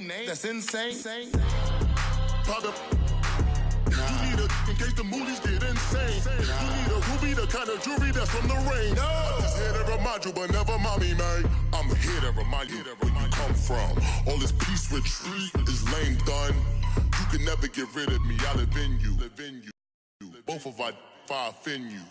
That's insane. Pop up. You need in case the moolies get insane. You need a ruby, the kind of jewelry that's from the rain. I'm just here to remind you, but never mommy, man. I'm here to remind you where you come from. All this peace retreat is lame done. You can never get rid of me. I live in you. Both of our fire offend you.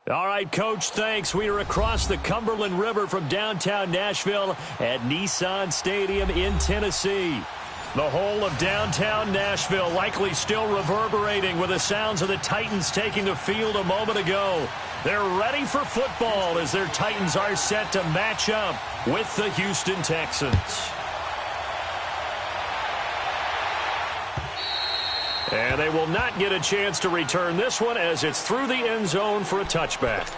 All right, Coach, thanks. We are across the Cumberland River from downtown Nashville at Nissan Stadium in Tennessee. The whole of downtown Nashville likely still reverberating with the sounds of the Titans taking the field a moment ago. They're ready for football as their Titans are set to match up with the Houston Texans. And they will not get a chance to return this one as it's through the end zone for a touchback.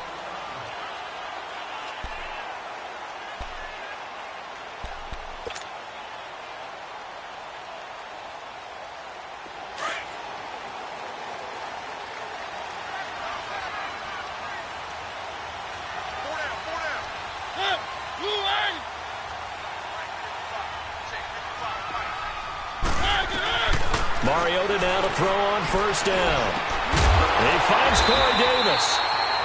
Mariota now to throw on first down. He finds Corey Davis.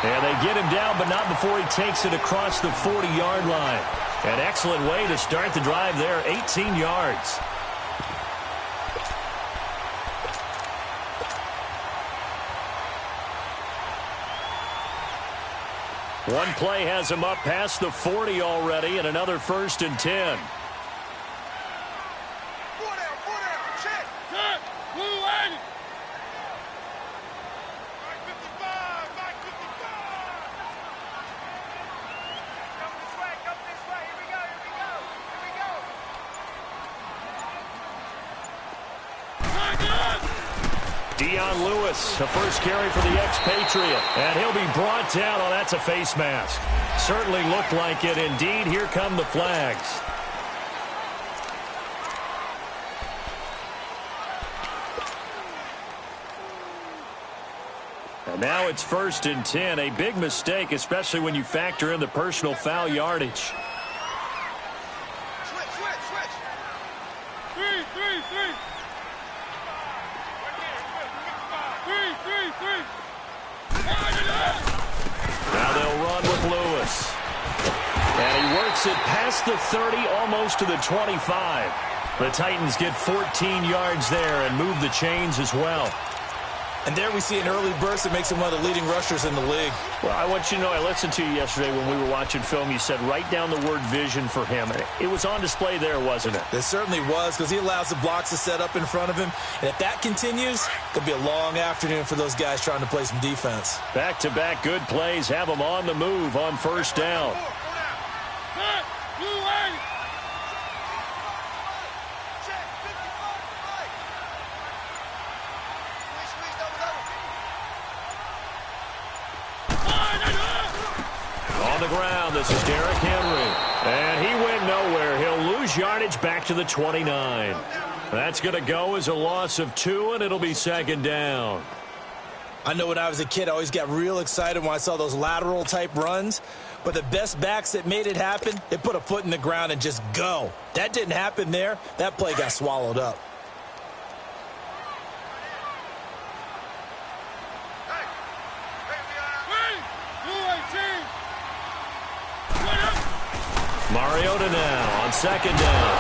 And they get him down, but not before he takes it across the 40-yard line. An excellent way to start the drive there, 18 yards. One play has him up past the 40 already, and another 1st and 10. Lewis, a first carry for the expatriate, and he'll be brought down. Oh, that's a face mask. Certainly looked like it. Indeed, here come the flags. And now it's 1st and 10. A big mistake, especially when you factor in the personal foul yardage. Now they'll run with Lewis. And he works it past the 30, almost to the 25. The Titans get 14 yards there and move the chains as well. And there we see an early burst that makes him one of the leading rushers in the league. Well, I want you to know, I listened to you yesterday when we were watching film. You said write down the word vision for him. It was on display there, wasn't it? It certainly was, because he allows the blocks to set up in front of him. And if that continues, it could be a long afternoon for those guys trying to play some defense. Back-to-back good plays have them on the move on first down. On the ground, this is Derrick Henry. And he went nowhere. He'll lose yardage back to the 29. That's going to go as a loss of 2, and it'll be 2nd down. I know when I was a kid, I always got real excited when I saw those lateral-type runs. But the best backs that made it happen, they put a foot in the ground and just go. That didn't happen there. That play got swallowed up. Mariota now on 2nd down.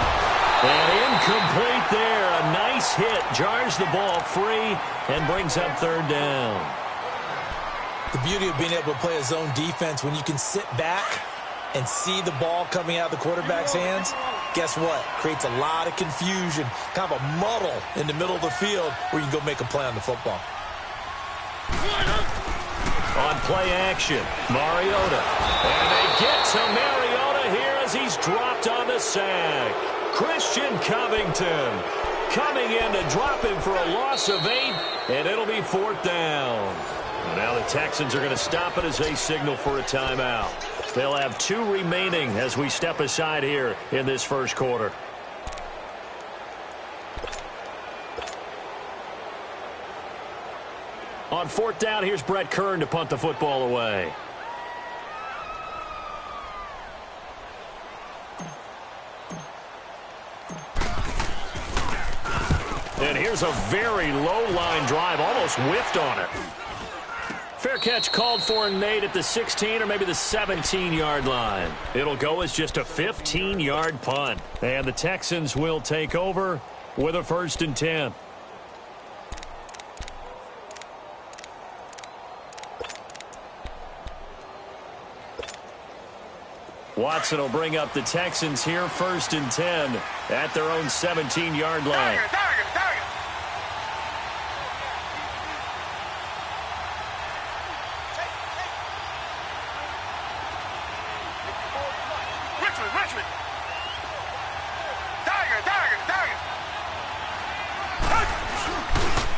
And incomplete there. A nice hit. Jars the ball free and brings up 3rd down. The beauty of being able to play a zone defense, when you can sit back and see the ball coming out of the quarterback's hands, guess what? Creates a lot of confusion, kind of a muddle in the middle of the field where you can go make a play on the football. On play action, Mariota. And they get to Mariota here as he's dropped on the sack. Christian Covington coming in to drop him for a loss of 8, and it'll be 4th down. Now the Texans are going to stop it as they signal for a timeout. They'll have 2 remaining as we step aside here in this first quarter. On 4th down, here's Brett Kern to punt the football away. And here's a very low-line drive, almost whiffed on it. Fair catch called for and made at the 16 or maybe the 17-yard line. It'll go as just a 15-yard punt. And the Texans will take over with a 1st and 10. Watson will bring up the Texans here, 1st and 10 at their own 17-yard line.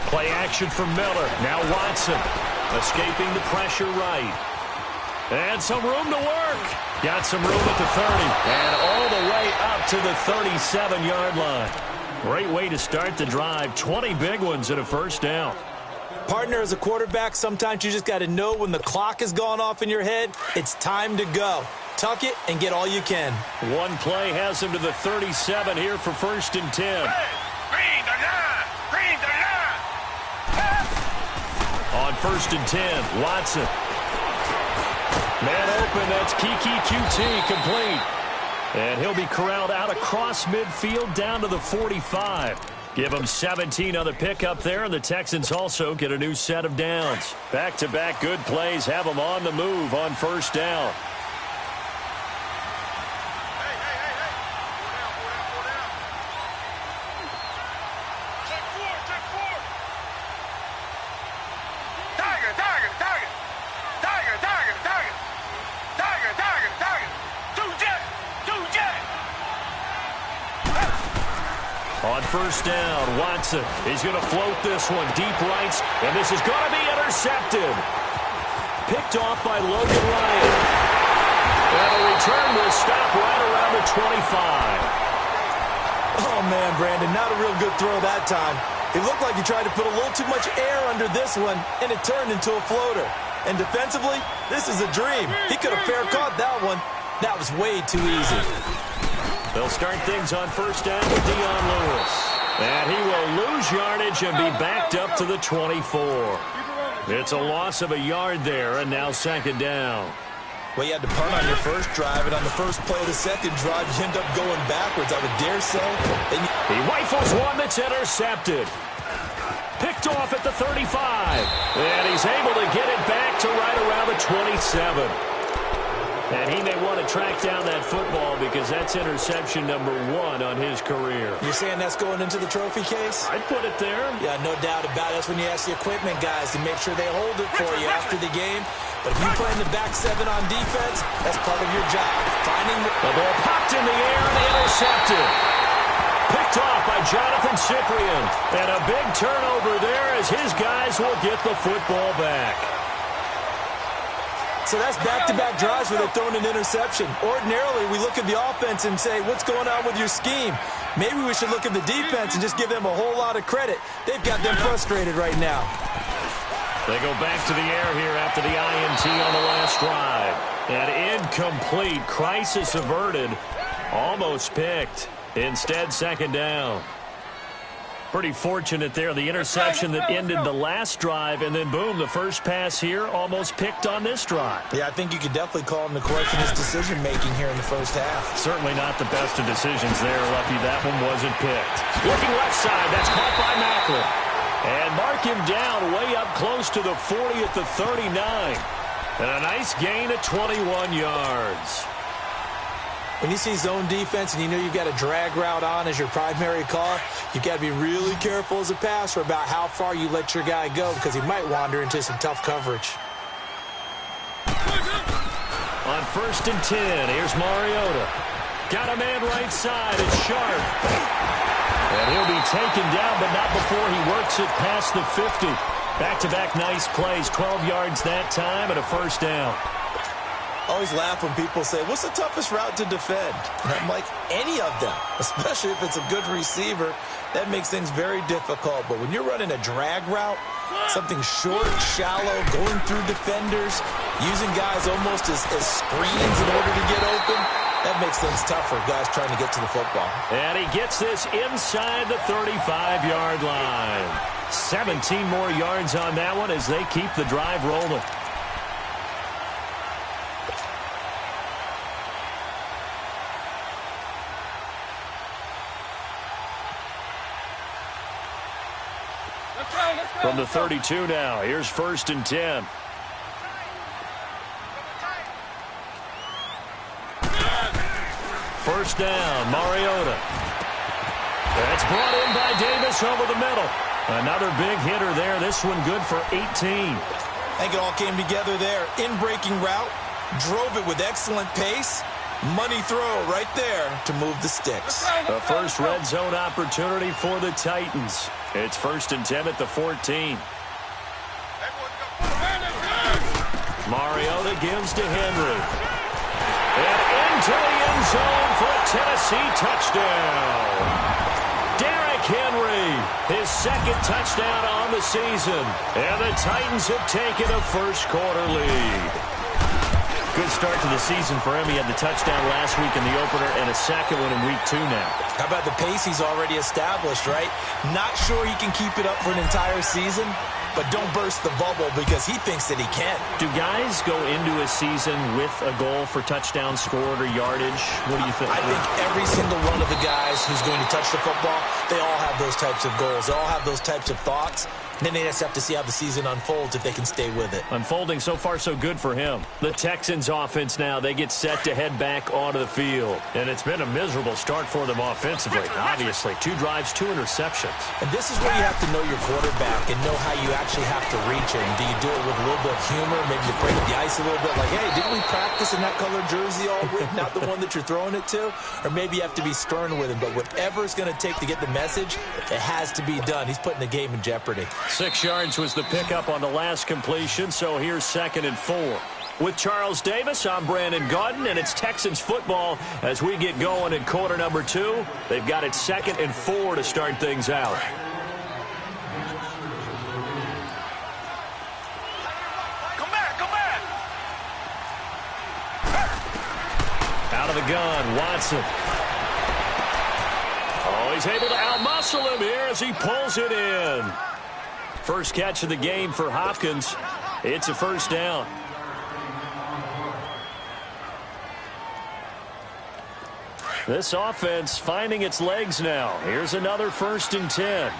Play action from Miller. Now Watson escaping the pressure right. And some room to work. Got some room at the 30. And all the way up to the 37-yard line. Great way to start the drive. 20 big ones and a 1st down. Partner, as a quarterback, sometimes you just got to know when the clock has gone off in your head, it's time to go. Tuck it and get all you can. One play has him to the 37 here for 1st and 10. On 1st and 10, Watson. Man open, that's Kiki QT complete. And he'll be corralled out across midfield down to the 45. Give him 17 on the pickup there, and the Texans also get a new set of downs. Back-to-back good plays have them on the move on 1st down. On 1st down, Watson is going to float this one deep right, and this is going to be intercepted. Picked off by Logan Ryan. And the return will stop right around the 25. Oh, man, Brandon, not a real good throw that time. It looked like he tried to put a little too much air under this one, and it turned into a floater. And defensively, this is a dream. He could have fair caught that one. That was way too easy. They'll start things on 1st down with Dion Lewis. And he will lose yardage and be backed up to the 24. It's a loss of a yard there, and now 2nd down. Well, you had to punt on your first drive, and on the first play of the second drive, you end up going backwards, I would dare say. He rifles one that's intercepted. Picked off at the 35. And he's able to get it back to right around the 27. And he may want to track down that football because that's interception number 1 on his career. You're saying that's going into the trophy case? I'd put it there. Yeah, no doubt about it. That's when you ask the equipment guys to make sure they hold it for you after the game. But if you play in the back 7 on defense, that's part of your job. Finding the ball popped in the air and intercepted. Picked off by Jonathan Cyprien. And a big turnover there as his guys will get the football back. So that's back-to-back drives where they're throwing an interception. Ordinarily, we look at the offense and say, what's going on with your scheme? Maybe we should look at the defense and just give them a whole lot of credit. They've got them frustrated right now. They go back to the air here after the INT on the last drive. And incomplete. Crisis averted. Almost picked. Instead, 2nd down. Pretty fortunate there. The interception that ended the last drive, and then, boom, the first pass here almost picked on this drive. Yeah, I think you could definitely call him to question his decision-making here in the first half. Certainly not the best of decisions there. Lucky that one wasn't picked. Looking left side. That's caught by Macklin. And mark him down way up close to the 40 at the 39. And a nice gain of 21 yards. When you see zone defense and you know you've got a drag route on as your primary call, you've got to be really careful as a passer about how far you let your guy go because he might wander into some tough coverage. on 1st and 10. Here's Mariota. Got a man right side. It's Sharp. And he'll be taken down, but not before he works it past the 50. Back-to-back nice plays. 12 yards that time and a first down. Always laugh when people say, what's the toughest route to defend? And I'm like, any of them, especially if it's a good receiver. That makes things very difficult. But when you're running a drag route, something short, shallow, going through defenders, using guys almost as screens in order to get open, that makes things tough for guys trying to get to the football. And he gets this inside the 35-yard line. 17 more yards on that one as they keep the drive rolling. From the 32 now, here's 1st and 10. First down, Mariota. That's brought in by Davis over the middle. Another big hitter there. This one good for 18. I think it all came together there. In-breaking route, drove it with excellent pace. Money throw right there to move the sticks. The first red zone opportunity for the Titans. It's 1st and 10 at the 14. Mariota gives to Henry. And into the end zone for a Tennessee touchdown. Derrick Henry, his second touchdown on the season. And the Titans have taken a first-quarter lead. Good start to the season for him. He had the touchdown last week in the opener and a second one in week 2 now. How about the pace he's already established, right? Not sure he can keep it up for an entire season, but don't burst the bubble because he thinks that he can. Do guys go into a season with a goal for touchdown scored or yardage? What do you think? I think every single one of the guys who's going to touch the football, they all have those types of goals. They all have those types of thoughts. Then they just have to see how the season unfolds if they can stay with it. Unfolding so far so good for him. The Texans offense now, they get set to head back onto the field. And it's been a miserable start for them offensively, obviously. 2 drives, 2 interceptions. And this is where you have to know your quarterback and know how you actually have to reach him. Do you do it with a little bit of humor? Maybe you break the ice a little bit like, hey, didn't we practice in that color jersey all week? Not the one that you're throwing it to? Or maybe you have to be stern with him. But whatever it's going to take to get the message, it has to be done. He's putting the game in jeopardy. 6 yards was the pickup on the last completion, so here's 2nd and 4. With Charles Davis, I'm Brandon Gaudin, and it's Texans football as we get going in quarter number 2. They've got it 2nd and 4 to start things out. Come back! Out of the gun, Watson. Oh, he's able to outmuscle him here as he pulls it in. First catch of the game for Hopkins. It's a first down. This offense finding its legs now. Here's another 1st and 10.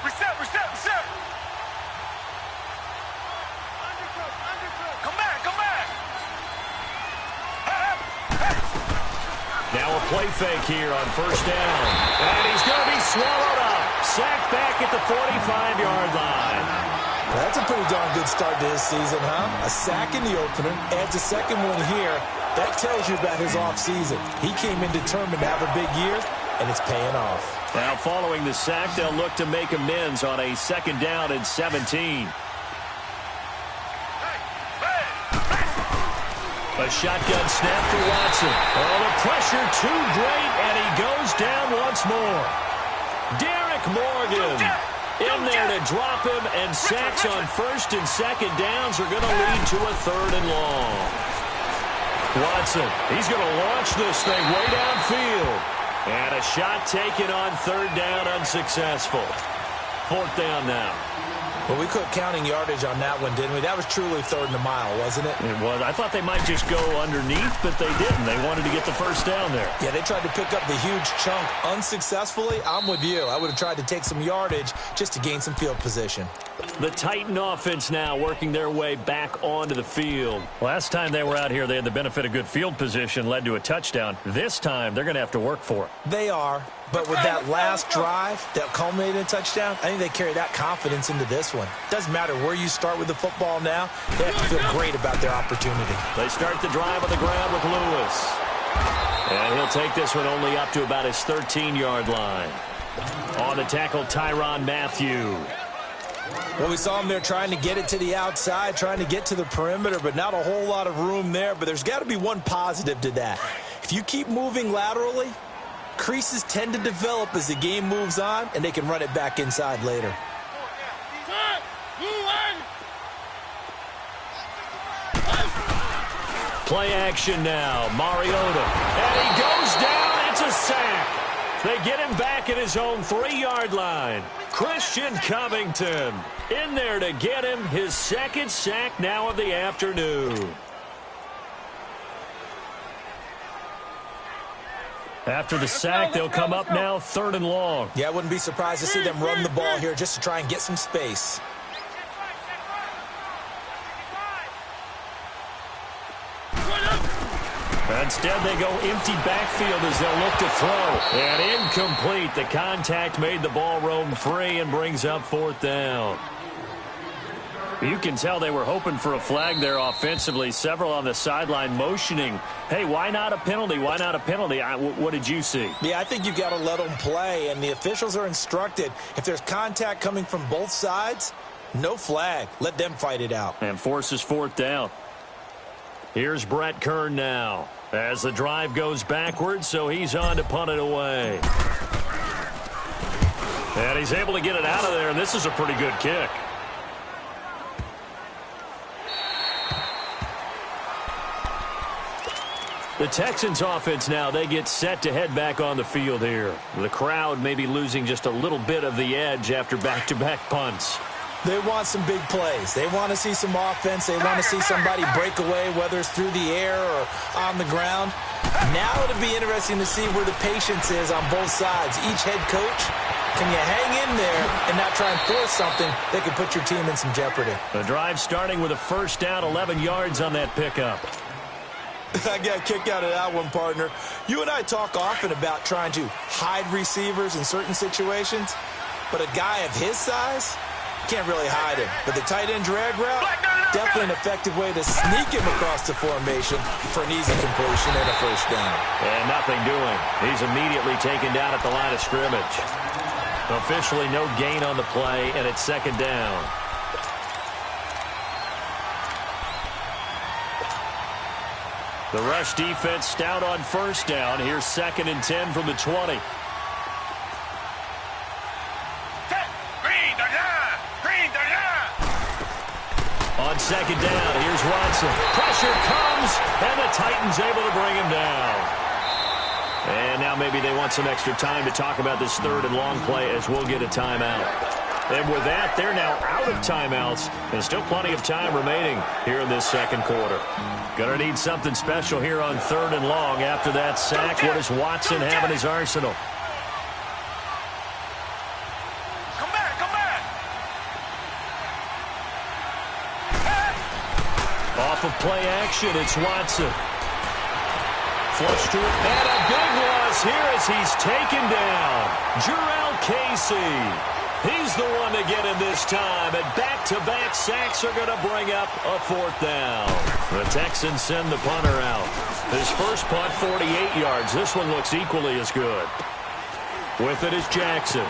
Reset! Come back! Now a play fake here on first down. And he's going to be swallowed up. Sacked back at the 45-yard line. That's a pretty darn good start to his season, huh? A sack in the opener, adds a second one here. That tells you about his offseason. He came in determined to have a big year, and it's paying off. Now following the sack, they'll look to make amends on a 2nd down and 17. A shotgun snap for Watson. Oh, the pressure too great, and he goes down once more. Derek Morgan in there to drop him, and sacks on 1st and 2nd downs are going to lead to a 3rd and long. Watson, he's going to launch this thing way downfield. And a shot taken on 3rd down, unsuccessful. 4th down now. Well, we quit counting yardage on that one, didn't we? That was truly 3rd and a mile, wasn't it? It was. I thought they might just go underneath, but they didn't. They wanted to get the first down there. Yeah, they tried to pick up the huge chunk unsuccessfully. I'm with you. I would have tried to take some yardage just to gain some field position. The Titan offense now working their way back onto the field. Last time they were out here, they had the benefit of good field position, led to a touchdown. This time, they're going to have to work for it. They are, but with that last drive that culminated in a touchdown, I think they carry that confidence into this one. one. Doesn't matter where you start with the football now. They have to feel great about their opportunity. They start the drive on the ground with Lewis. And he'll take this one only up to about his 13-yard line. On the tackle, Tyrann Mathieu. Well, we saw him there trying to get it to the outside, trying to get to the perimeter, but not a whole lot of room there. But there's got to be one positive to that. If you keep moving laterally, creases tend to develop as the game moves on, and they can run it back inside later. Play action now, Mariota. And he goes down. It's a sack. They get him back at his own 3-yard line. Christian Covington in there to get him his second sack now of the afternoon. After the sack, they'll come up now 3rd and long. Yeah, I wouldn't be surprised to see them run the ball here just to try and get some space. Instead, they go empty backfield as they'll look to throw. And incomplete. The contact made the ball roam free and brings up 4th down. You can tell they were hoping for a flag there offensively. Several on the sideline motioning, hey, why not a penalty? Why not a penalty? What did you see? Yeah, I think you got to let them play, and the officials are instructed. If there's contact coming from both sides, no flag. Let them fight it out. And forces 4th down. Here's Brett Kern now as the drive goes backwards, so he's on to punt it away. And he's able to get it out of there, and this is a pretty good kick. The Texans offense now, they get set to head back on the field here. The crowd may be losing just a little bit of the edge after back-to-back punts. They want some big plays. They want to see some offense. They want to see somebody break away, whether it's through the air or on the ground. Now it'll be interesting to see where the patience is on both sides. Each head coach, can you hang in there and not try and force something that could put your team in some jeopardy? The drive starting with a 1st down, 11 yards on that pickup. I got a kick out of that one, partner. You and I talk often about trying to hide receivers in certain situations, but a guy of his size can't really hide him. But the tight end drag route, definitely an effective way to sneak him across the formation for an easy completion and a 1st down. And nothing doing. He's immediately taken down at the line of scrimmage. Officially no gain on the play, and it's 2nd down. The rush defense stout on 1st down. Here's 2nd and 10 from the 20. On 2nd down, here's Watson. Pressure comes, and the Titans able to bring him down. And now maybe they want some extra time to talk about this 3rd and long play as we'll get a timeout. And with that, they're now out of timeouts, and still plenty of time remaining here in this 2nd quarter. Gonna need something special here on 3rd and long. After that sack, what does Watson have in his arsenal? Come back, come back. Off of play action, it's Watson. Flush to it, and a big loss here as he's taken down. Jurrell Casey. He's the one to get him this time, and back-to-back sacks are going to bring up a 4th down. The Texans send the punter out. His first punt, 48 yards. This one looks equally as good. With it is Jackson.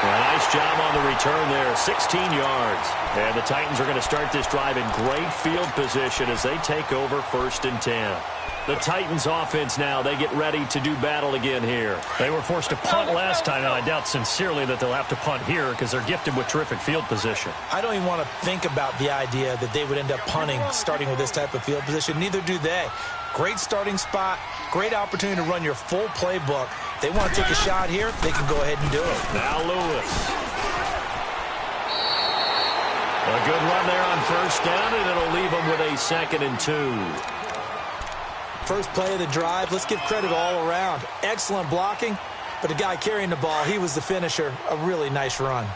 Nice job on the return there, 16 yards. And the Titans are going to start this drive in great field position as they take over 1st and 10. The Titans offense now, they get ready to do battle again here. They were forced to punt last time, and I doubt sincerely that they'll have to punt here because they're gifted with terrific field position. I don't even want to think about the idea that they would end up punting starting with this type of field position. Neither do they. Great starting spot, great opportunity to run your full playbook. If they want to take a shot here, they can go ahead and do it. Now Lewis. A good run there on 1st down, and it'll leave them with a 2nd and 2. First play of the drive, let's give credit all around. Excellent blocking, but the guy carrying the ball, he was the finisher. A really nice run.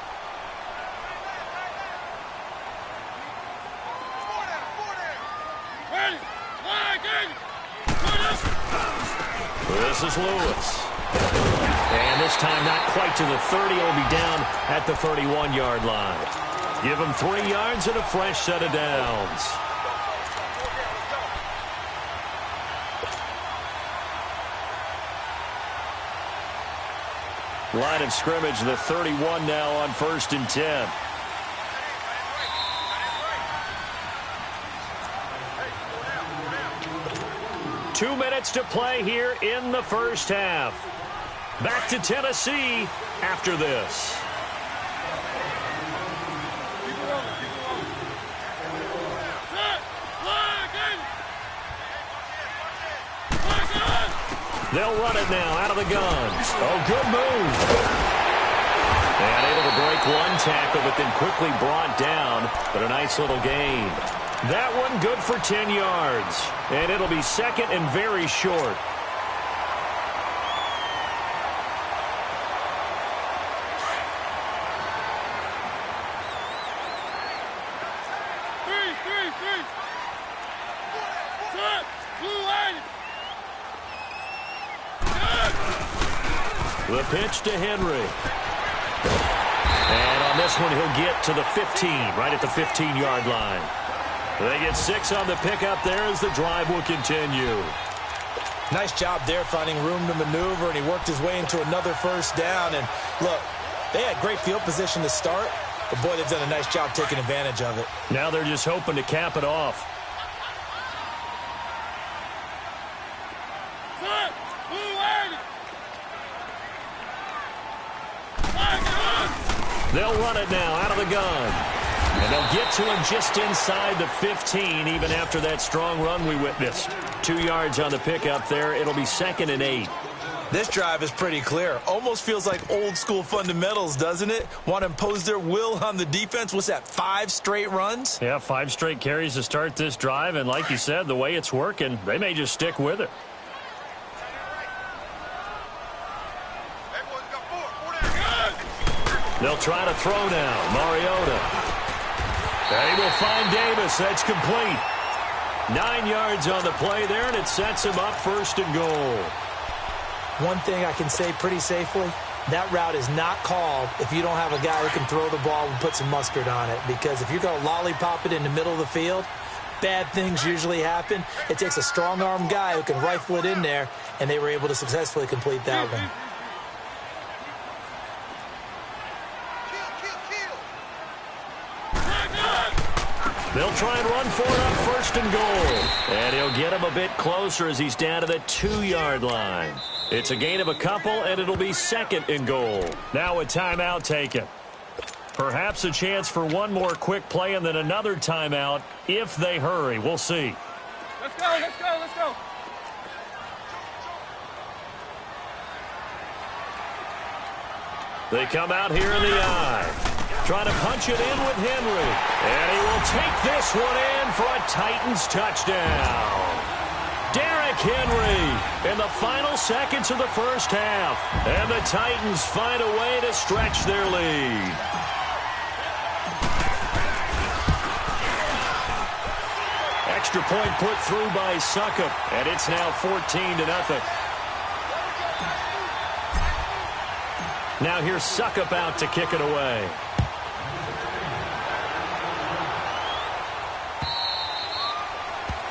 This is Lewis. And this time not quite to the 30. It'll be down at the 31-yard line. Give him 3 yards and a fresh set of downs. Line of scrimmage, the 31 now on 1st and 10. Two minutes to play here in the first half. Back to Tennessee after this. They'll run it now out of the guns. Oh, good move. And able to break one tackle, but then quickly brought down. But a nice little gain. That one good for 10 yards. And it'll be second and very short. The pitch to Henry. And on this one, he'll get to the 15, right at the 15-yard line. They get 6 on the pickup there as the drive will continue. Nice job there finding room to maneuver, and he worked his way into another first down. And look, they had great field position to start, but boy, they've done a nice job taking advantage of it. Now they're just hoping to cap it off. They'll run it now out of the gun. And they'll get to him just inside the 15, even after that strong run we witnessed. 2 yards on the pickup there. It'll be 2nd and 8. This drive is pretty clear. Almost feels like old school fundamentals, doesn't it? Want to impose their will on the defense. What's that, 5 straight runs? Yeah, 5 straight carries to start this drive. And like you said, the way it's working, they may just stick with it. They'll try to throw now. Mariota. And he will find Davis. That's complete. 9 yards on the play there, and it sets him up 1st and goal. One thing I can say pretty safely, that route is not called if you don't have a guy who can throw the ball and put some mustard on it. Because if you're going to lollipop it in the middle of the field, bad things usually happen. It takes a strong-armed guy who can rifle it in there, and they were able to successfully complete that one. They'll try and run for it on 1st and goal. And he'll get him a bit closer as he's down to the 2-yard line. It's a gain of a couple, and it'll be 2nd and goal. Now a timeout taken. Perhaps a chance for one more quick play and then another timeout if they hurry. We'll see. Let's go, let's go, let's go. They come out here in the eye. Trying to punch it in with Henry. And he will take this one in for a Titans touchdown. Derrick Henry in the final seconds of the first half. And the Titans find a way to stretch their lead. Extra point put through by Succop. And it's now 14-0. Now here's Succop out to kick it away.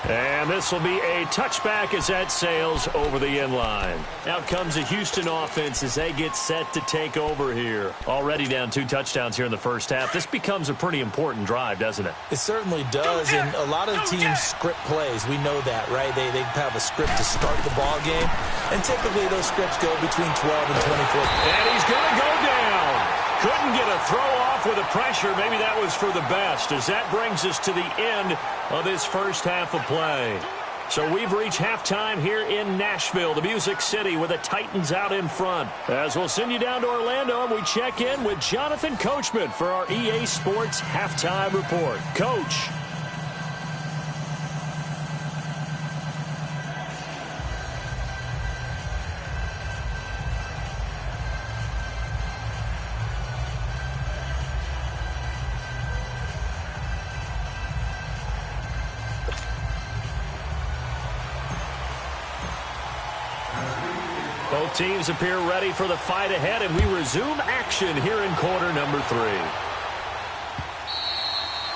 And this will be a touchback as that sails over the end line. Out comes the Houston offense as they get set to take over here. Already down 2 touchdowns here in the first half. This becomes a pretty important drive, doesn't it? It certainly does, and a lot of teams script plays. We know that, right? They have a script to start the ball game, and typically those scripts go between 12 and 24. And he's going to go down. Couldn't get a throw off with the pressure. Maybe that was for the best, as that brings us to the end of this first half of play. So we've reached halftime here in Nashville, the Music City, with the Titans out in front. As we'll send you down to Orlando, and we check in with Jonathan Coachman for our EA Sports Halftime Report. Coach. Both teams appear ready for the fight ahead, and we resume action here in quarter number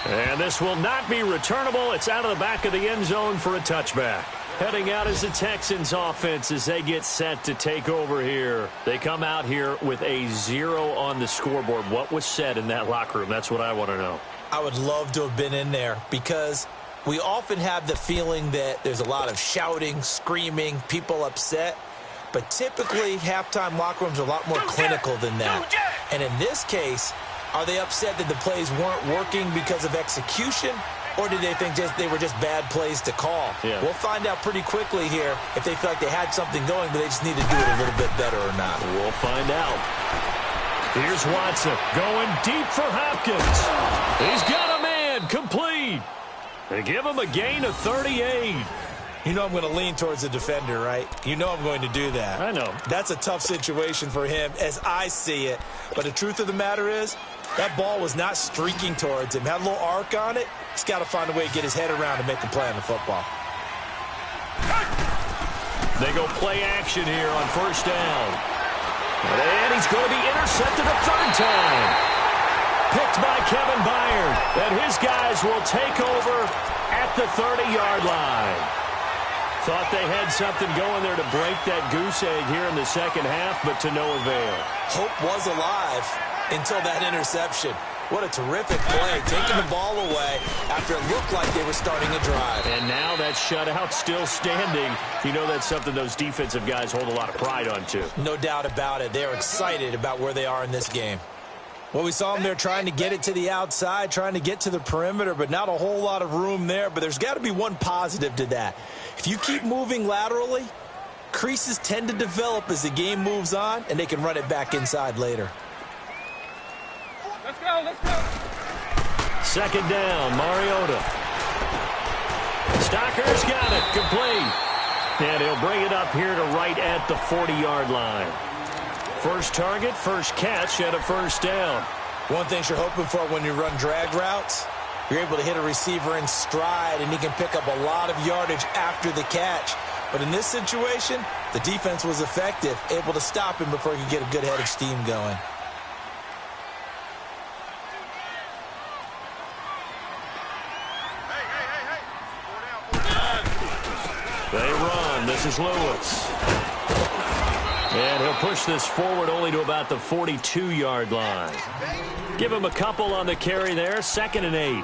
3. And this will not be returnable. It's out of the back of the end zone for a touchback. Heading out is the Texans offense as they get set to take over here. They come out here with a 0 on the scoreboard. What was said in that locker room? That's what I want to know. I would love to have been in there because we often have the feeling that there's a lot of shouting, screaming, people upset. But typically, halftime locker rooms are a lot more clinical than that. And in this case, are they upset that the plays weren't working because of execution? Or did they think they were just bad plays to call? Yeah. We'll find out pretty quickly here if they feel like they had something going, but they just need to do it a little bit better or not. We'll find out. Here's Watson going deep for Hopkins. He's got a man complete. They give him a gain of 38. You know I'm going to lean towards the defender, right? You know I'm going to do that. I know. That's a tough situation for him as I see it. But the truth of the matter is, that ball was not streaking towards him. Had a little arc on it. He's got to find a way to get his head around and make a play on the football. They go play action here on first down. And he's going to be intercepted a third time. Picked by Kevin Byard. And his guys will take over at the 30-yard line. Thought they had something going there to break that goose egg here in the second half, but to no avail. Hope was alive until that interception. What a terrific play, taking the ball away after it looked like they were starting a drive. And now that shutout still standing. You know that's something those defensive guys hold a lot of pride on, too. No doubt about it. They're excited about where they are in this game. Well, we saw them there trying to get it to the outside, trying to get to the perimeter, but not a whole lot of room there. But there's got to be one positive to that. If you keep moving laterally, creases tend to develop as the game moves on, and they can run it back inside later. Let's go, let's go. Second down, Mariota. Stocker's got it, complete. And he'll bring it up here to right at the 40-yard line. First target, first catch, and a first down. One thing you're hoping for when you run drag routes, you're able to hit a receiver in stride, and he can pick up a lot of yardage after the catch. But in this situation, the defense was effective, able to stop him before he could get a good head of steam going. They run. This is Lewis. And he'll push this forward only to about the 42-yard line. Give him a couple on the carry there. 2nd and 8.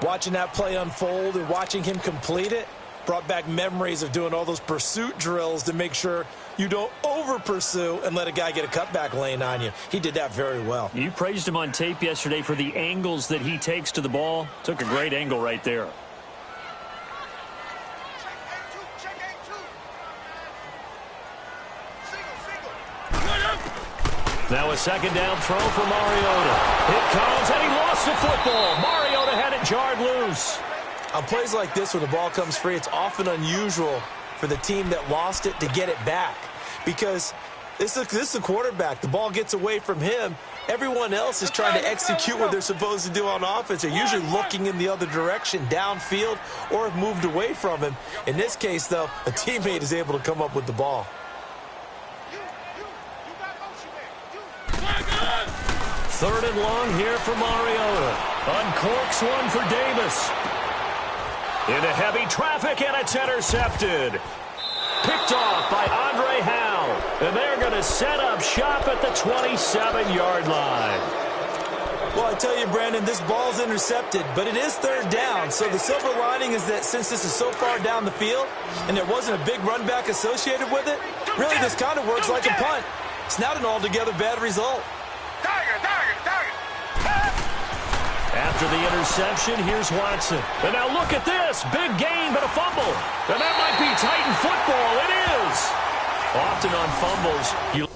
Watching that play unfold and watching him complete it brought back memories of doing all those pursuit drills to make sure you don't over-pursue and let a guy get a cutback lane on you. He did that very well. You praised him on tape yesterday for the angles that he takes to the ball. Took a great angle right there. Now a second down throw for Mariota. It comes, and he lost the football. Mariota had it jarred loose. On plays like this, when the ball comes free, it's often unusual for the team that lost it to get it back. Because this is a quarterback. The ball gets away from him. Everyone else is trying to execute what they're supposed to do on offense. They're usually looking in the other direction, downfield, or have moved away from him. In this case, though, a teammate is able to come up with the ball. Third and long here for Mariota. Uncorks one for Davis. Into heavy traffic, and it's intercepted. Picked off by Andre Howe. And they're going to set up shop at the 27-yard line. Well, I tell you, Brandon, this ball's intercepted, but it is third down. So the silver lining is that since this is so far down the field and there wasn't a big run back associated with it, really this kind of works like a punt. It's not an altogether bad result. After the interception, here's Watson. And now look at this. Big gain, but a fumble. And that might be Titan football. It is. Often on fumbles, you...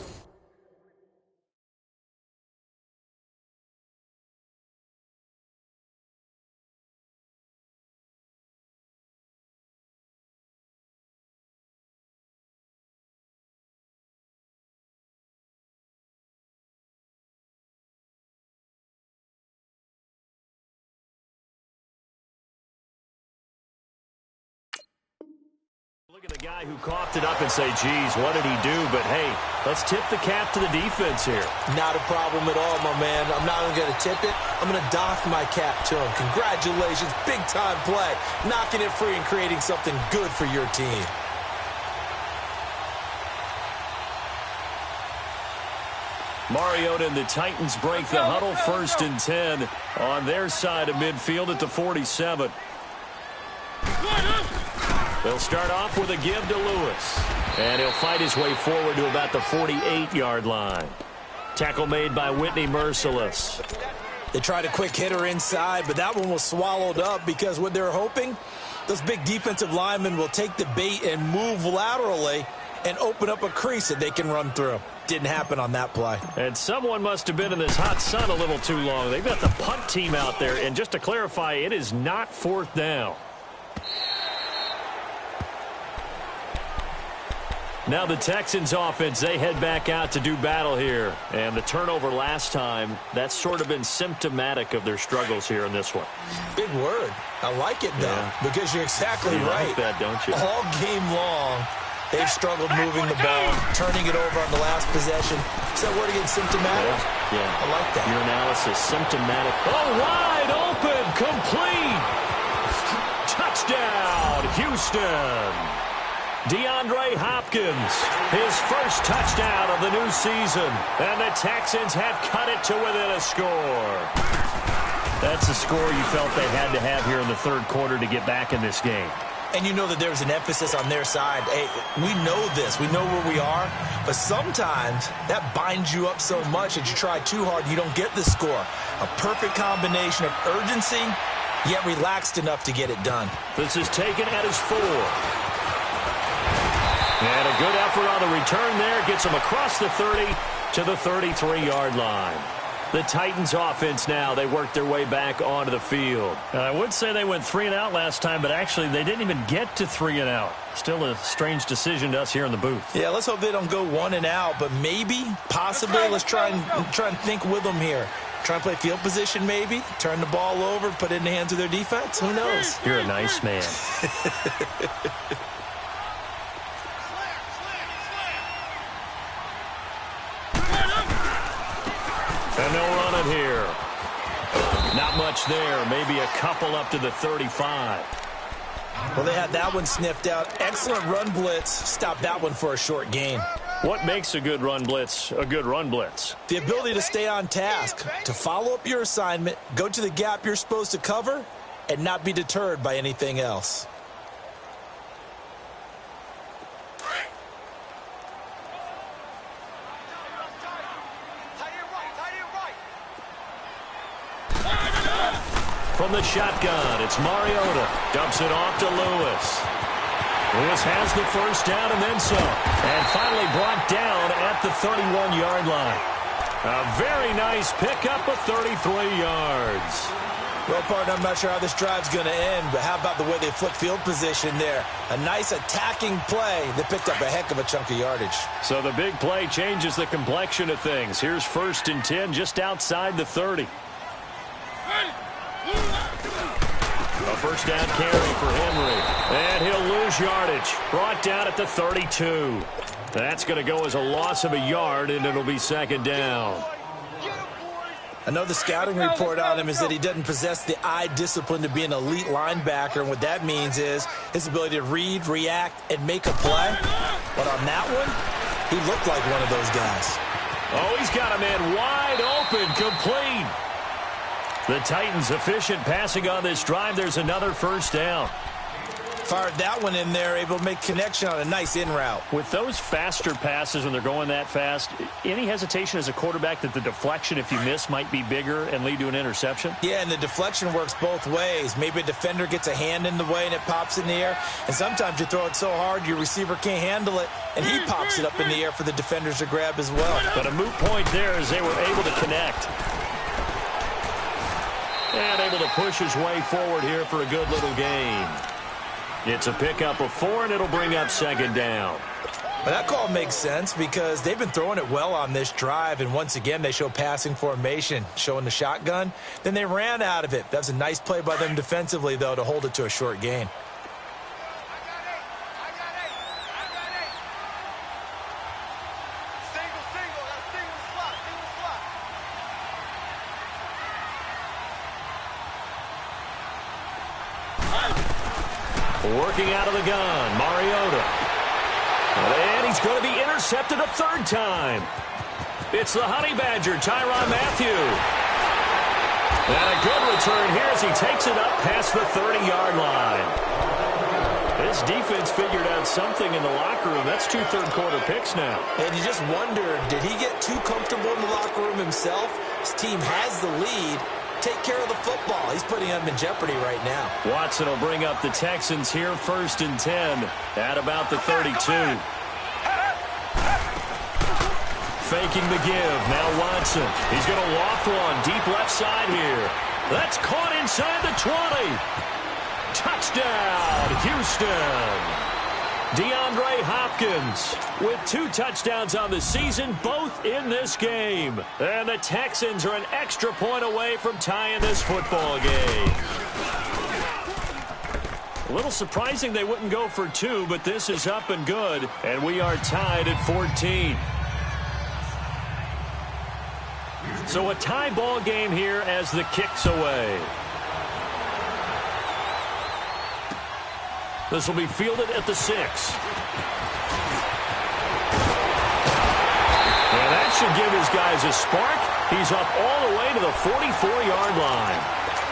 Look at the guy who coughed it up and say, geez, what did he do? But, hey, let's tip the cap to the defense here. Not a problem at all, my man. I'm not even going to tip it. I'm going to doff my cap to him. Congratulations, big-time play. Knocking it free and creating something good for your team. Mariota and the Titans break the huddle, 1st and 10 on their side of midfield at the 47. They'll start off with a give to Lewis. And he'll fight his way forward to about the 48-yard line. Tackle made by Whitney Merciless. They tried a quick hitter inside, but that one was swallowed up because what they're hoping, those big defensive linemen will take the bait and move laterally and open up a crease that they can run through. Didn't happen on that play. And someone must have been in this hot sun a little too long. They've got the punt team out there. And just to clarify, it is not 4th down. Now the Texans offense, they head back out to do battle here. And the turnover last time, that's sort of been symptomatic of their struggles here in this one. Big word. I like it, though, because you're exactly right. You like that, don't you? All game long, they've struggled moving the ball, turning it over on the last possession. Is that word again, symptomatic? Yeah. I like that. Your analysis, symptomatic. Oh, wide open, complete. Touchdown, Houston. DeAndre Hopkins, his first touchdown of the new season. And the Texans have cut it to within a score. That's a score you felt they had to have here in the 3rd quarter to get back in this game. And you know that there's an emphasis on their side. Hey, we know this. We know where we are. But sometimes that binds you up so much that you try too hard, you don't get the score. A perfect combination of urgency, yet relaxed enough to get it done. This is taken at his 4. And a good effort on the return there. Gets him across the 30 to the 33-yard line. The Titans offense now, they work their way back onto the field. I would say they went 3 and out last time, but actually they didn't even get to 3 and out. Still a strange decision to us here in the booth. Yeah, let's hope they don't go 1 and out, but maybe, possibly, let's try and think with them here. Try and play field position maybe, turn the ball over, put it in the hands of their defense. Who knows? You're a nice man. And they'll run it here. Not much there. Maybe a couple up to the 35. Well, they had that one sniffed out. Excellent run blitz. Stop that one for a short gain. What makes a good run blitz a good run blitz? The ability to stay on task, to follow up your assignment, go to the gap you're supposed to cover, and not be deterred by anything else. From the shotgun, it's Mariota. Dumps it off to Lewis. Lewis has the first down and then some. And finally brought down at the 31-yard line. A very nice pickup of 33 yards. Well, partner, I'm not sure how this drive's going to end, but how about the way they flip field position there? A nice attacking play that picked up a heck of a chunk of yardage. So the big play changes the complexion of things. Here's 1st and 10 just outside the 30. A first down carry for Henry. And he'll lose yardage. Brought down at the 32. That's going to go as a loss of a yard, and it'll be 2nd down. I know the scouting report on him is that he doesn't possess the eye discipline to be an elite linebacker, and what that means is his ability to read, react, and make a play. But on that one, he looked like one of those guys. Oh, he's got a man wide open, complete. The Titans efficient passing on this drive. There's another first down. Fired that one in there, able to make connection on a nice in route. With those faster passes when they're going that fast, any hesitation as a quarterback that the deflection, if you miss, might be bigger and lead to an interception? Yeah, and the deflection works both ways. Maybe a defender gets a hand in the way and it pops in the air. And sometimes you throw it so hard your receiver can't handle it, and he pops it up in the air for the defenders to grab as well. But a moot point there as they were able to connect. And able to push his way forward here for a good little gain. It's a pickup of 4, and it'll bring up 2nd down. Well, that call makes sense because they've been throwing it well on this drive, and once again they show passing formation, showing the shotgun. Then they ran out of it. That was a nice play by them defensively, though, to hold it to a short gain. Working out of the gun, Mariota. And he's going to be intercepted a third time. It's the Honey Badger, Tyrann Mathieu. And a good return here as he takes it up past the 30-yard line. This defense figured out something in the locker room. That's 2 third-quarter picks now. And you just wonder, did he get too comfortable in the locker room himself? His team has the lead. Take care of the football. He's putting them in jeopardy right now. Watson will bring up the Texans here 1st and 10 at about the 32. Faking the give. Now Watson. He's going to loft one deep left side here. That's caught inside the 20. Touchdown, Houston. DeAndre Hopkins with 2 touchdowns on the season, both in this game. And the Texans are an extra point away from tying this football game. A little surprising they wouldn't go for 2, but this is up and good. And we are tied at 14. So a tie ball game here as the kick's away. This will be fielded at the 6. And that should give his guys a spark. He's up all the way to the 44-yard line.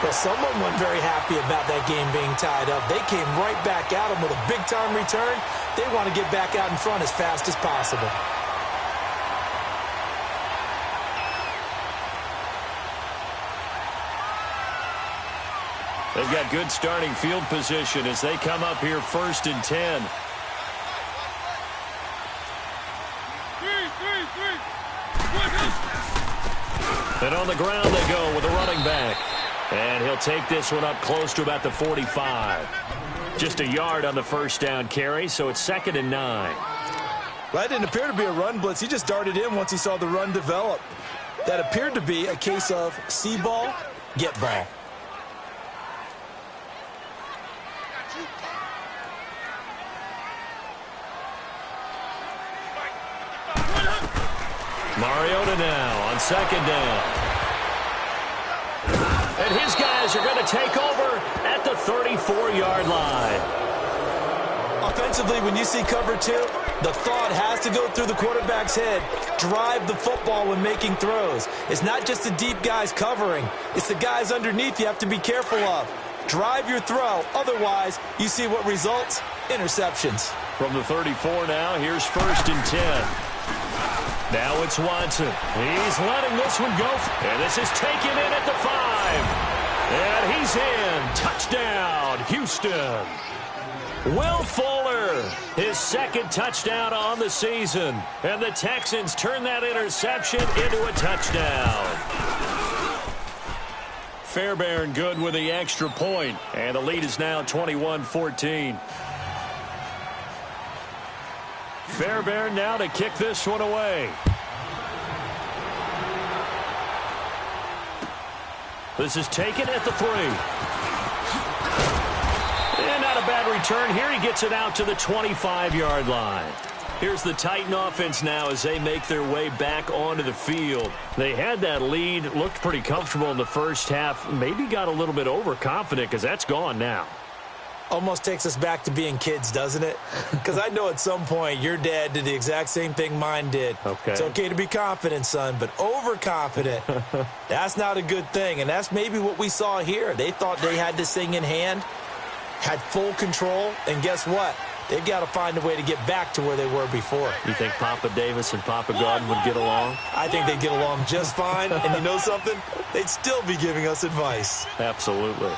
Well, someone wasn't very happy about that game being tied up. They came right back at him with a big-time return. They want to get back out in front as fast as possible. They've got good starting field position as they come up here 1st and 10. And on the ground they go with a running back. And he'll take this one up close to about the 45. Just a yard on the first down carry, so it's 2nd and 9. That didn't appear to be a run blitz. He just darted in once he saw the run develop. That appeared to be a case of see ball, get ball. Mariota now on 2nd down. And his guys are going to take over at the 34-yard line. Offensively, when you see cover 2, the thought has to go through the quarterback's head. Drive the football when making throws. It's not just the deep guys covering. It's the guys underneath you have to be careful of. Drive your throw. Otherwise, you see what results? Interceptions. From the 34 now, here's 1st and 10. Now it's Watson. He's letting this one go. And this is taken in at the 5. And he's in. Touchdown, Houston. Will Fuller, his 2nd touchdown on the season. And the Texans turn that interception into a touchdown. Fairbairn good with the extra point. And the lead is now 21-14. Fairbairn now to kick this one away. This is taken at the 3. And not a bad return here. He gets it out to the 25-yard line. Here's the Titan offense now as they make their way back onto the field. They had that lead, looked pretty comfortable in the first half, maybe got a little bit overconfident because that's gone now. Almost takes us back to being kids, doesn't it? Because I know at some point your dad did the exact same thing mine did. Okay. It's okay to be confident, son, but overconfident, that's not a good thing. And that's maybe what we saw here. They thought they had this thing in hand, had full control, and guess what? They've got to find a way to get back to where they were before. You think Papa Davis and Papa Gordon would get along? I think they'd get along just fine. And you know something? They'd still be giving us advice. Absolutely.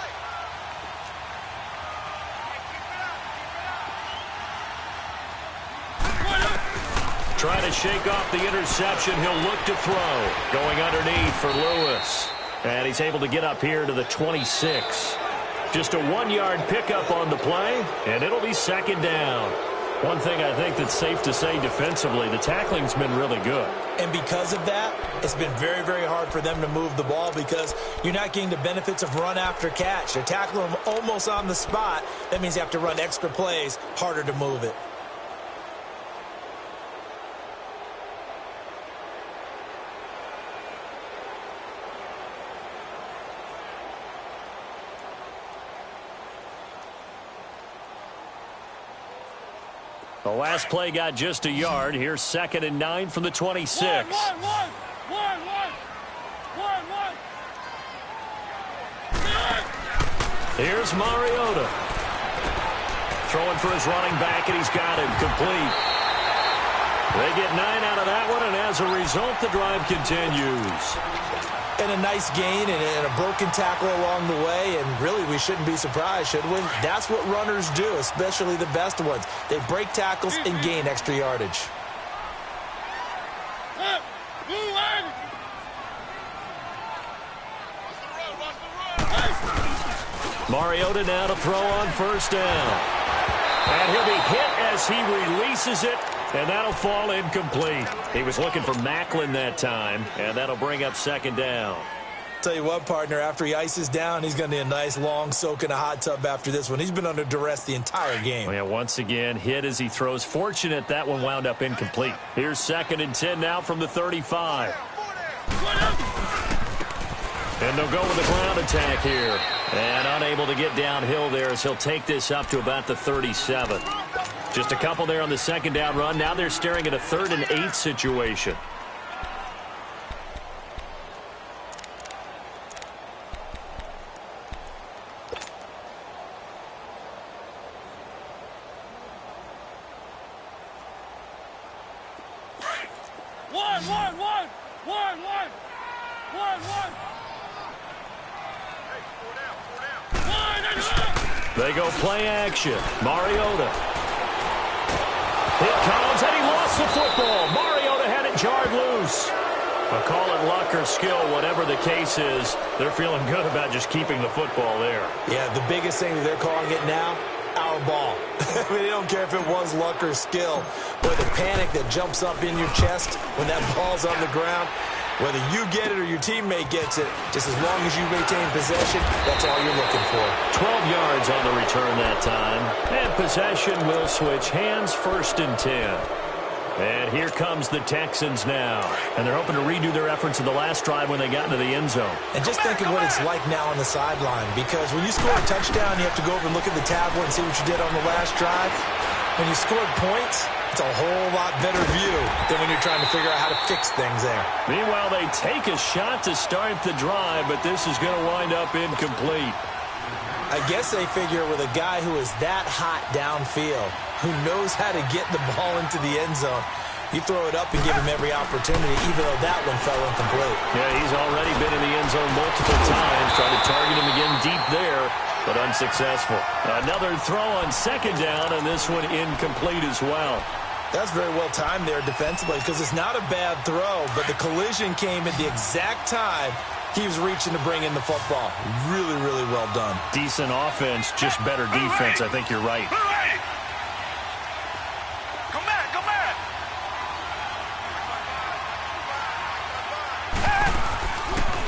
Trying to shake off the interception. He'll look to throw. Going underneath for Lewis. And he's able to get up here to the 26. Just a 1-yard pickup on the play, and it'll be 2nd down. One thing I think that's safe to say defensively, the tackling's been really good. And because of that, it's been very, very hard for them to move the ball because you're not getting the benefits of run after catch. They're tackling them almost on the spot. That means you have to run extra plays, harder to move it. The last play got just a yard. Here's 2nd and 9 from the 26. Here's Mariota. Throwing for his running back, and he's got him complete. They get 9 out of that one, and as a result, the drive continues. And a nice gain and a broken tackle along the way, and really we shouldn't be surprised, should we? That's what runners do, especially the best ones. They break tackles and gain extra yardage. Mariota now to throw on 1st down. And he'll be hit as he releases it, and that'll fall incomplete. He was looking for Macklin that time, and that'll bring up 2nd down. Tell you what, partner, after he ices down, he's going to need a nice long soak in a hot tub after this one. He's been under duress the entire game. Yeah, once again, hit as he throws. Fortunate that one wound up incomplete. Here's 2nd and 10 now from the 35. And they'll go with the ground attack here. And unable to get downhill there as he'll take this up to about the 37. Just a couple there on the 2nd down run. Now they're staring at a 3rd and 8 situation. They go play action. Mariota. It comes, and he lost the football. Mariota had it jarred loose. But call it luck or skill, whatever the case is, they're feeling good about just keeping the football there. Yeah, the biggest thing that they're calling it now, our ball. I mean, they don't care if it was luck or skill. But the panic that jumps up in your chest when that ball's on the ground, whether you get it or your teammate gets it, just as long as you retain possession, that's all you're looking for. 12 yards on the return that time. And possession will switch hands, 1st and 10. And here comes the Texans now. And they're hoping to redo their efforts in the last drive when they got into the end zone. And just think of what it's like now on the sideline. Because when you score a touchdown, you have to go over and look at the tablet and see what you did on the last drive. When you scored points, it's a whole lot better view than when you're trying to figure out how to fix things there. Meanwhile, they take a shot to start the drive, but this is going to wind up incomplete. I guess they figure with a guy who is that hot downfield, who knows how to get the ball into the end zone, you throw it up and give him every opportunity, even though that one fell incomplete. Yeah, he's already been in the end zone multiple times, trying to target him again deep there, but unsuccessful. Another throw on 2nd down, and this one incomplete as well. That's very well timed there defensively because it's not a bad throw, but the collision came at the exact time he was reaching to bring in the football. Really, really well done. Decent offense, just better defense. I think you're right. Come back, come back.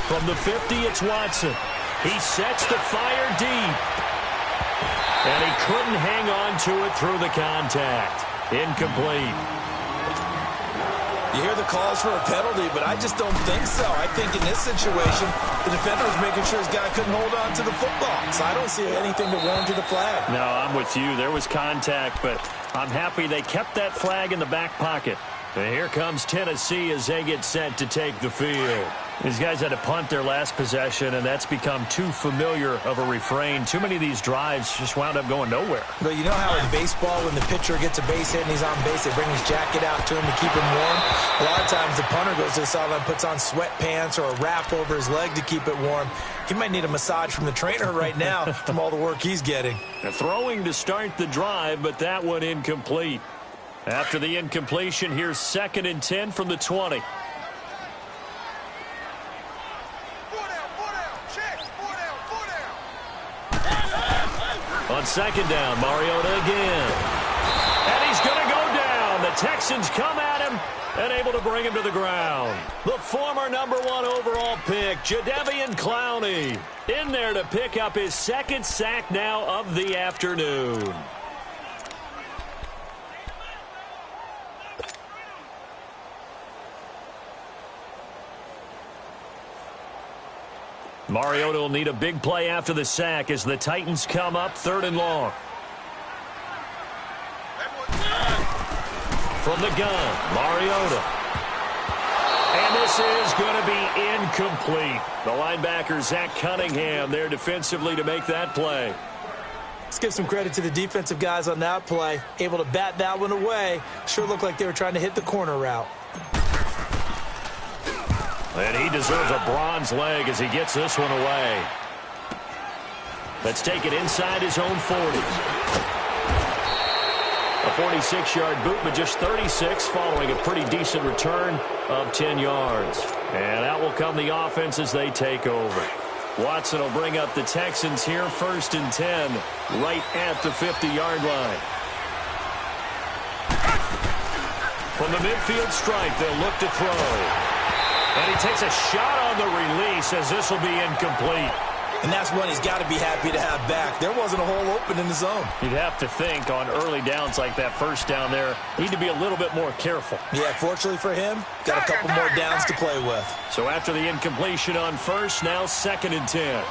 From the 50, it's Watson. He sets the fire deep. And he couldn't hang on to it through the contact. Incomplete. You hear the calls for a penalty, but I just don't think so. I think in this situation, the defender was making sure his guy couldn't hold on to the football. So I don't see anything to warrant the flag. No, I'm with you. There was contact, but I'm happy they kept that flag in the back pocket. And here comes Tennessee as they get set to take the field. These guys had to punt their last possession, and that's become too familiar of a refrain. Too many of these drives just wound up going nowhere. But you know how in baseball, when the pitcher gets a base hit and he's on base, they bring his jacket out to him to keep him warm? A lot of times the punter goes to the sideline, puts on sweatpants or a wrap over his leg to keep it warm. He might need a massage from the trainer right now from all the work he's getting. Throwing to start the drive, but that one incomplete. After the incompletion, here's 2nd and 10 from the 20. On 2nd down, Mariota again. And he's going to go down. The Texans come at him and able to bring him to the ground. The former #1 overall pick, Jadeveon Clowney, in there to pick up his 2nd sack now of the afternoon. Mariota will need a big play after the sack as the Titans come up 3rd and long. from the gun, Mariota. And this is going to be incomplete. The linebacker, Zach Cunningham, there defensively to make that play. Let's give some credit to the defensive guys on that play. Able to bat that one away. Sure looked like they were trying to hit the corner route. And he deserves a bronze leg as he gets this one away. Let's take it inside his own 40. A 46-yard boot, but just 36 following a pretty decent return of 10 yards. And out will come the offense as they take over. Watson will bring up the Texans here, 1st and 10, right at the 50-yard line. From the midfield stripe, they'll look to throw. And he takes a shot on the release as this will be incomplete. And that's one he's got to be happy to have back. There wasn't a hole open in the zone. You'd have to think on early downs like that first down there, need to be a little bit more careful. Yeah, fortunately for him, got a couple more downs to play with. So after the incompletion on first, now 2nd and 10.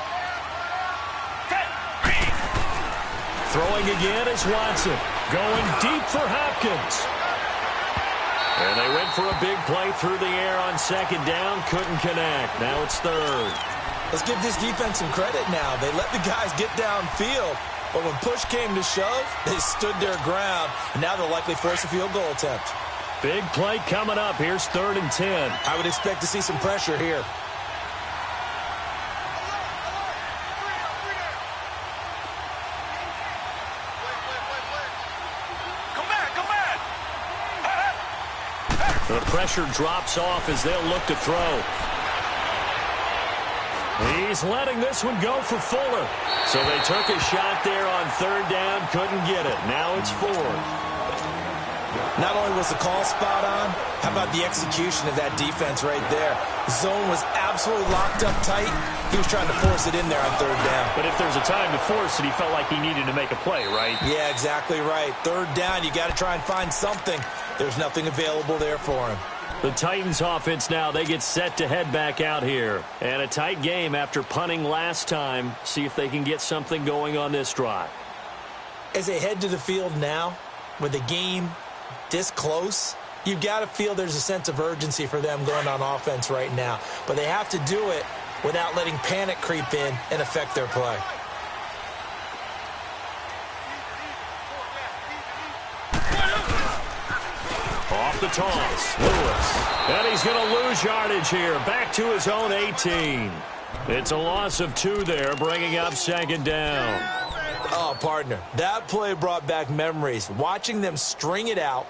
Throwing again is Watson. Going deep for Hopkins. And they went for a big play through the air on 2nd down. Couldn't connect. Now it's 3rd. Let's give this defense some credit now. They let the guys get downfield, but when push came to shove, they stood their ground, and now they'll likely force a field goal attempt. Big play coming up. Here's 3rd and 10. I would expect to see some pressure here. The pressure drops off as they'll look to throw. He's letting this one go for Fuller. So they took a shot there on 3rd down, couldn't get it. Now it's 4th. Not only was the call spot on, how about the execution of that defense right there? Zone was absolutely locked up tight. He was trying to force it in there on 3rd down. But if there's a time to force it, he felt like he needed to make a play, right? Yeah, exactly right. 3rd down, you got to try and find something. There's nothing available there for him. The Titans offense now, they get set to head back out here. And a tight game after punting last time. See if they can get something going on this drive. As they head to the field now, with the game this close, you've got to feel there's a sense of urgency for them going on offense right now. But they have to do it without letting panic creep in and affect their play. Off the toss, Lewis. And he's going to lose yardage here. Back to his own 18. It's a loss of 2 there, bringing up 2nd down. Oh, partner, that play brought back memories. Watching them string it out,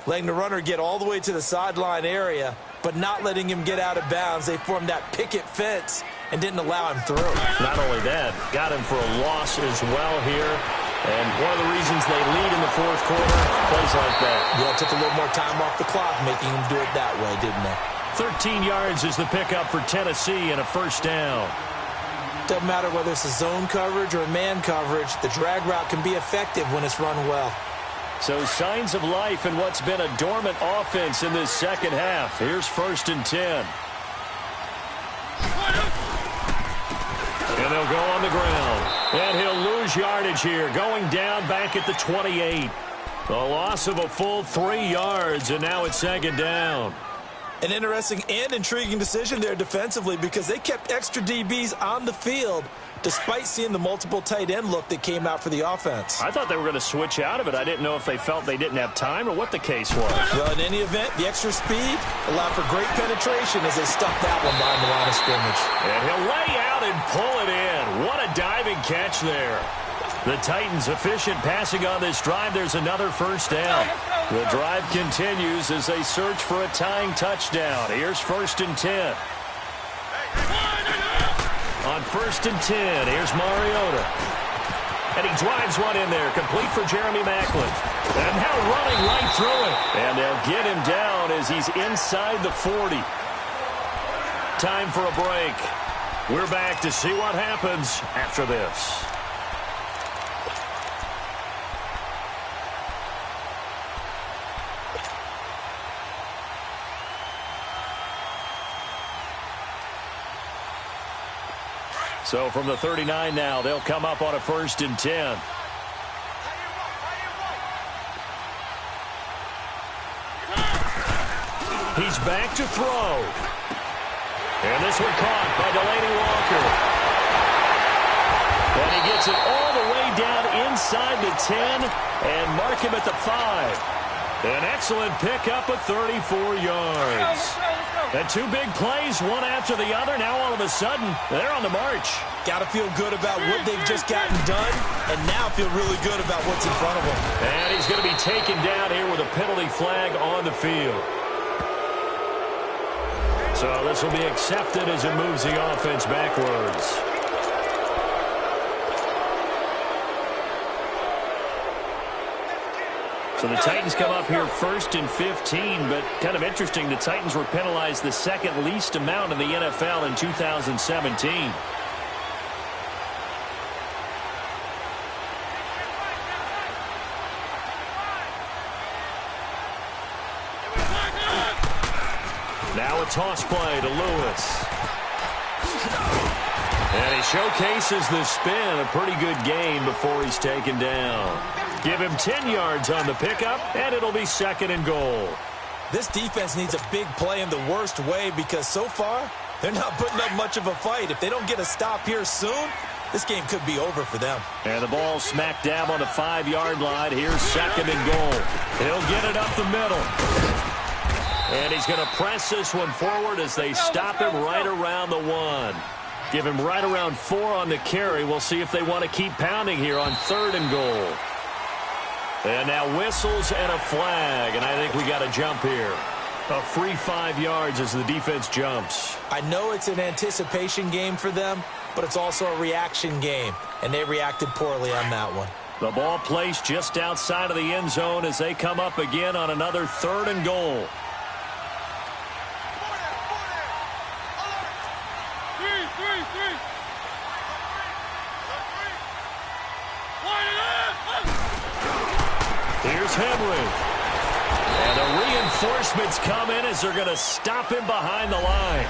letting the runner get all the way to the sideline area, but not letting him get out of bounds. They formed that picket fence and didn't allow him through. Not only that, got him for a loss as well here. And one of the reasons they lead in the 4th quarter, plays like that. Yeah, it took a little more time off the clock, making him do it that way, didn't they? 13 yards is the pickup for Tennessee and a 1st down. Doesn't matter whether it's a zone coverage or man coverage, the drag route can be effective when it's run well. So signs of life in what's been a dormant offense in this 2nd half. Here's 1st and 10. And they'll go on the ground. And he'll lose yardage here, going down back at the 28. A loss of a full 3 yards, and now it's 2nd down. An interesting and intriguing decision there defensively because they kept extra DBs on the field despite seeing the multiple tight end look that came out for the offense. I thought they were going to switch out of it. I didn't know if they felt they didn't have time or what the case was. Well, in any event, the extra speed allowed for great penetration as they stuffed that one behind the line of scrimmage. And he'll lay out and pull it in. What a diving catch there. The Titans efficient passing on this drive. There's another 1st down. The drive continues as they search for a tying touchdown. Here's 1st and 10. On 1st and 10, here's Mariota. And he drives one in there, complete for Jeremy Maclin. And now running right through it. And they'll get him down as he's inside the 40. Time for a break. We're back to see what happens after this. So from the 39 now, they'll come up on a 1st and 10. He's back to throw. And this one caught by Delaney Walker. And he gets it all the way down inside the 10 and mark him at the 5. An excellent pickup of 34 yards. And two big plays, one after the other. Now all of a sudden, they're on the march. Got to feel good about what they've just gotten done, and now feel really good about what's in front of them. And he's going to be taken down here with a penalty flag on the field. So this will be accepted as it moves the offense backwards. So the Titans come up here 1st and 15, but kind of interesting, the Titans were penalized the second least amount in the NFL in 2017. Now a toss play to Lewis. And he showcases the spin, a pretty good game before he's taken down. Give him 10 yards on the pickup, and it'll be 2nd and goal. This defense needs a big play in the worst way because so far, they're not putting up much of a fight. If they don't get a stop here soon, this game could be over for them. And the ball smack dab on the 5-yard line. Here's 2nd and goal. He'll get it up the middle. And he's going to press this one forward as they stop him right around the 1. Give him right around 4 on the carry. We'll see if they want to keep pounding here on 3rd and goal. And now whistles and a flag, and I think we got a jump here. A free 5 yards as the defense jumps. I know it's an anticipation game for them, but it's also a reaction game, and they reacted poorly on that one. The ball placed just outside of the end zone as they come up again on another 3rd and goal. Here's Henry. And the reinforcements come in as they're going to stop him behind the line.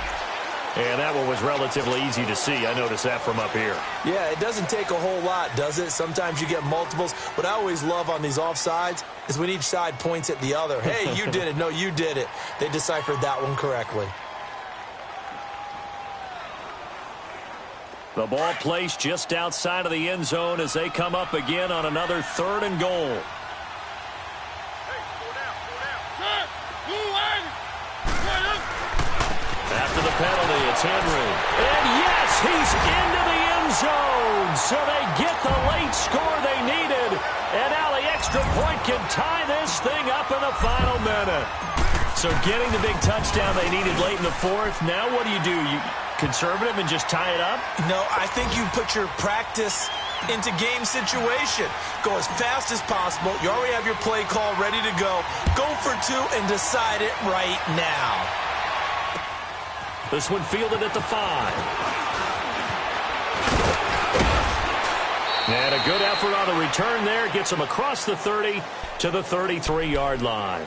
And that one was relatively easy to see. I noticed that from up here. Yeah, it doesn't take a whole lot, does it? Sometimes you get multiples. What I always love on these offsides is when each side points at the other. Hey, you did it. No, you did it. They deciphered that one correctly. The ball placed just outside of the end zone as they come up again on another 3rd and goal. After the penalty, it's Henry. And yes, he's into the end zone. So they get the late score they needed. And now the extra point can tie this thing up in the final minute. So getting the big touchdown they needed late in the 4th. Now what do? You conservative and just tie it up? No, I think you put your practice into game situation. Go as fast as possible. You already have your play call ready to go. Go for 2 and decide it right now. This one fielded at the 5. And a good effort on the return there. Gets them across the 30 to the 33-yard line.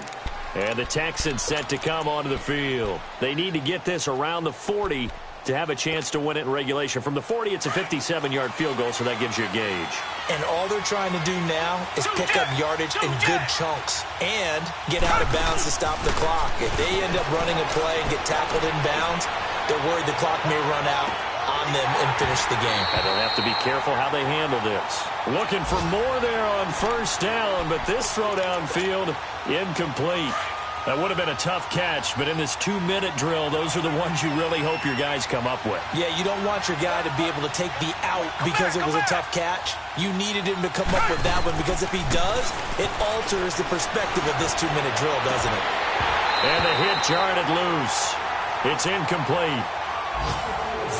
And the Texans set to come onto the field. They need to get this around the 40 to have a chance to win it in regulation. From the 40, it's a 57-yard field goal, so that gives you a gauge. And all they're trying to do now is pick up yardage in good chunks and get out of bounds to stop the clock. If they end up running a play and get tackled in bounds, they're worried the clock may run out on them and finish the game. And they'll have to be careful how they handle this. Looking for more there on 1st down, but this throw downfield incomplete. That would have been a tough catch, but in this 2-minute drill, those are the ones you really hope your guys come up with. Yeah, you don't want your guy to be able to take the out because it was a tough catch. You needed him to come up with that one because if he does, it alters the perspective of this 2-minute drill, doesn't it? And the hit jarred it loose. It's incomplete.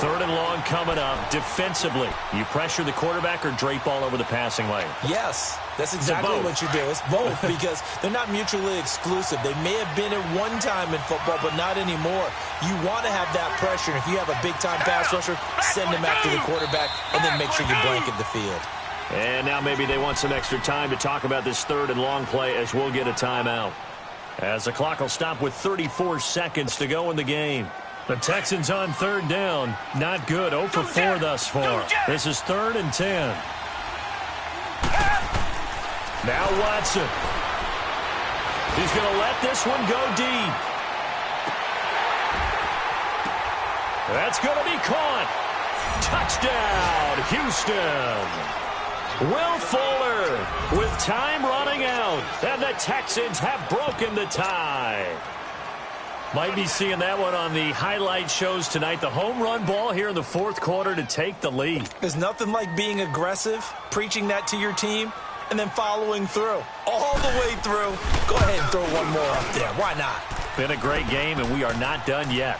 3rd and long coming up. Defensively, you pressure the quarterback or drape all over the passing lane? Yes, that's exactly what you do. It's both because they're not mutually exclusive. They may have been at one time in football, but not anymore. You want to have that pressure. If you have a big-time pass rusher, send him after the quarterback, and then make sure you blanket the field. And now maybe they want some extra time to talk about this 3rd and long play as we'll get a timeout. As the clock will stop with 34 seconds to go in the game. The Texans on 3rd down. Not good. 0 for 4 thus far. This is 3rd and 10. Now Watson. He's going to let this one go deep. That's going to be caught. Touchdown, Houston. Will Fuller with time running out, and the Texans have broken the tie. Might be seeing that one on the highlight shows tonight. The home run ball here in the fourth quarter to take the lead. There's nothing like being aggressive, preaching that to your team, and then following through. All the way through. Go ahead and throw one more up there. Why not? Been a great game, and we are not done yet.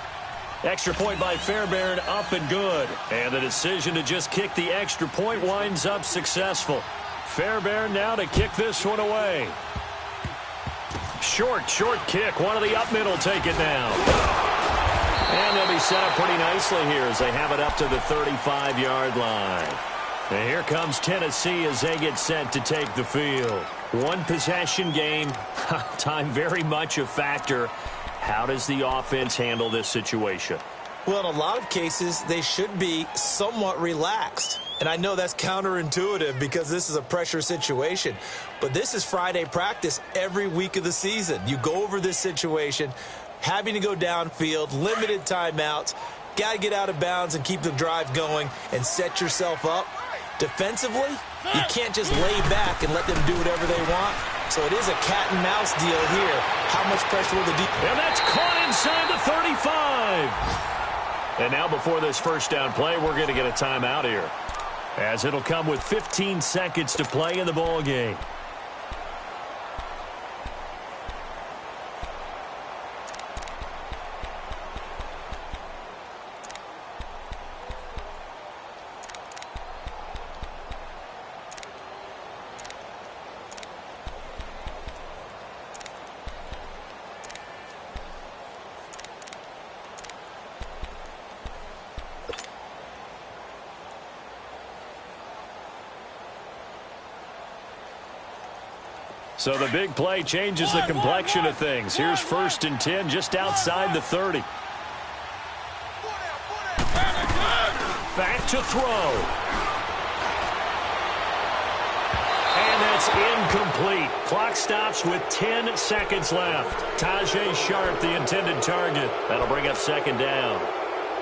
Extra point by Fairbairn, up and good. And the decision to just kick the extra point winds up successful. Fairbairn now to kick this one away. Short kick. One of the up middle take it down. And they'll be set up pretty nicely here as they have it up to the 35-yard line. And here comes Tennessee as they get set to take the field. One possession game. Time very much a factor. How does the offense handle this situation? Well, in a lot of cases, they should be somewhat relaxed. And I know that's counterintuitive because this is a pressure situation. But this is Friday practice every week of the season. You go over this situation, having to go downfield, limited timeouts, got to get out of bounds and keep the drive going and set yourself up. Defensively, you can't just lay back and let them do whatever they want. So it is a cat-and-mouse deal here. How much pressure will the defense? And that's caught inside the 35. And now before this first down play, we're going to get a timeout here, as it'll come with 15 seconds to play in the ball game. So the big play changes the complexion of things. Here's 1st and 10 just outside the 30. Back to throw. And that's incomplete. Clock stops with 10 seconds left. Tajay Sharp, the intended target. That'll bring up 2nd down.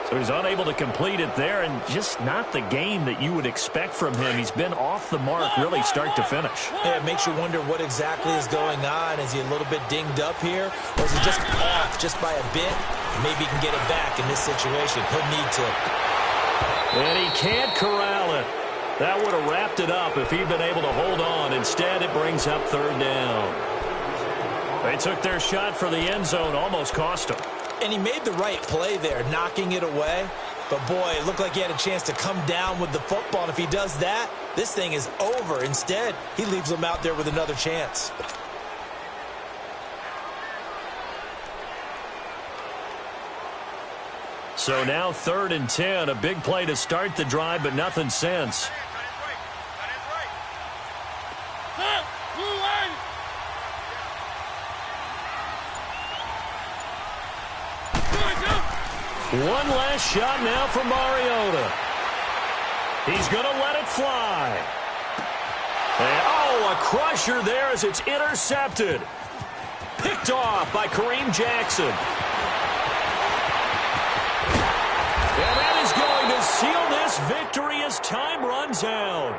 So he's unable to complete it there, and just not the game that you would expect from him. He's been off the mark really start to finish. Yeah, it makes you wonder what exactly is going on. Is he a little bit dinged up here, or is he just off just by a bit? Maybe he can get it back in this situation. He'll need to. And he can't corral it. That would have wrapped it up if he'd been able to hold on. Instead, it brings up 3rd down. They took their shot for the end zone, almost cost him. And he made the right play there, knocking it away. But, boy, it looked like he had a chance to come down with the football. And if he does that, this thing is over. Instead, he leaves him out there with another chance. So now 3rd and 10, a big play to start the drive, but nothing since. One last shot now for Mariota. He's going to let it fly. And, oh, a crusher there as it's intercepted. Picked off by Kareem Jackson. And that is going to seal this victory as time runs out.